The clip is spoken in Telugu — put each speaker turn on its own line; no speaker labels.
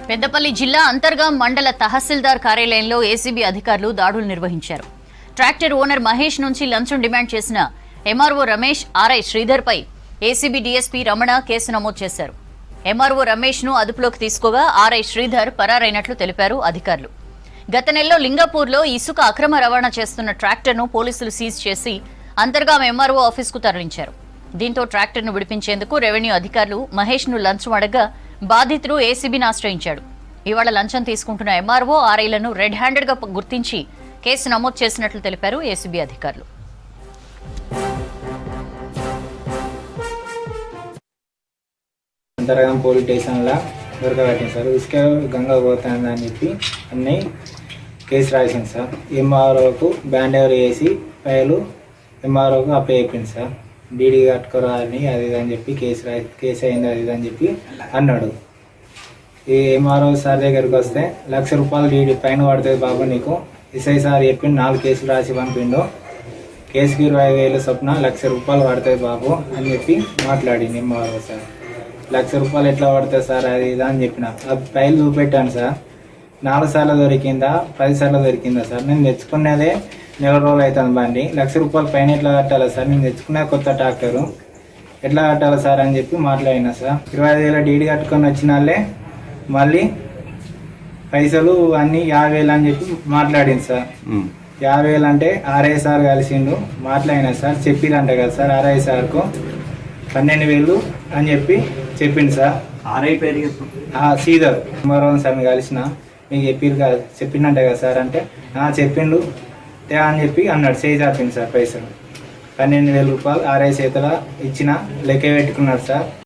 పెద్దపల్లి జిల్లా అంతర్గాం మండల తహసీల్దార్ కార్యాలయంలో ఏసీబీ అధికారులు దాడులు నిర్వహించారు. ట్రాక్టర్ ఓనర్ మహేష్ నుంచి లంచం డిమాండ్ చేసిన ఎంఆర్ఓ రమేష్, ఆర్ఐ శ్రీధర్ పై ఏసీబీ డీఎస్పీ రమణ కేసు నమోదు చేశారు. ఎంఆర్ఓ రమేష్ ను అదుపులోకి తీసుకోగా ఆర్ఐ శ్రీధర్ పరారైనట్లు తెలిపారు అధికారులు. గత నెలలో లింగపూర్లో ఇసుక అక్రమ రవాణా చేస్తున్న ట్రాక్టర్ను పోలీసులు సీజ్ చేసి అంతర్గాం ఎంఆర్ఓ ఆఫీస్కు తరలించారు. దీంతో ట్రాక్టర్ను విడిపించేందుకు రెవెన్యూ అధికారులు మహేష్ ను లంచం అడగ్గా బాధితుడు ఏసీబీని ఆశ్రయించాడు. ఇవాళ లంచం తీసుకుంటున్న ఎంఆర్ఓ, ఆర్ఐలను రెడ్ హ్యాండెడ్ గా గుర్తించి కేసు నమోదు చేసినట్లు తెలిపారు ఏసీబీ అధికారులు.
అంతర్గాం పోలీస్ స్టేషన్లో దొరకబట్టింది సార్. ఇసుక గంగా పోతుందని చెప్పి అన్నీ కేసు రాసింది సార్. ఎంఆర్ఓకు బ్యాండ్ ఎవరు వేసి ఫైలు ఎంఆర్ఓకు అప్లై అయిపోయింది సార్. డీడీ కట్టుకోరా అని అది అని చెప్పి కేసు అయింది అది అని చెప్పి అన్నాడు. ఈ ఎంఆర్ఓ సార్ దగ్గరికి వస్తే ₹1,00,000 డీడీ పైన పడుతుంది బాబు నీకు. ఎస్ఐ సార్ చెప్పిండు 4 కేసులు రాసి పంపిండు. కేసుకి 20,000 చొప్పున ₹1,00,000 పడుతుంది బాబు అని చెప్పి మాట్లాడింది ఎంఆర్ఓ సార్. ₹1,00,000 ఎట్లా పడుతుంది సార్ అది ఇది అని చెప్పిన. ఆ ఫైల్ చూపెట్టాను సార్. 4 సార్లు దొరికిందా 10 సార్లు దొరికిందా సార్? నేను తెచ్చుకునేదే నెల రోజులు అవుతుంది బండి. ₹1,00,000 పైన ఎట్లా కట్టాలా సార్? నేను తెచ్చుకునే కొత్త ట్రాక్టరు ఎట్లా కట్టాలా సార్ అని చెప్పి మాట్లాడినా సార్. 25,000 డీడీ కట్టుకొని వచ్చిన వాళ్ళే మళ్ళీ పైసలు అన్నీ 50,000 అని చెప్పి మాట్లాడింది సార్. 50,000 అంటే ఆర్ఐ సార్ కలిసిండు, మాట్లాడినా సార్. చెప్పిరంట కదా సార్ ఆర్ఐ సార్కు 12,000 అని చెప్పి చెప్పిండు సార్.
ఆర్ఐ పేరు
శ్రీధర్ మరోన్ సార్ కలిసిన మీకు చెప్పిండంట కదా సార్ అంటే చెప్పిండు అని చెప్పి అన్నాడు. చేయి చాపింది సార్. పైసలు ₹12,000 ఆర్ఐ చేతుల ఇచ్చిన లెక్క పెట్టుకున్నాడు సార్.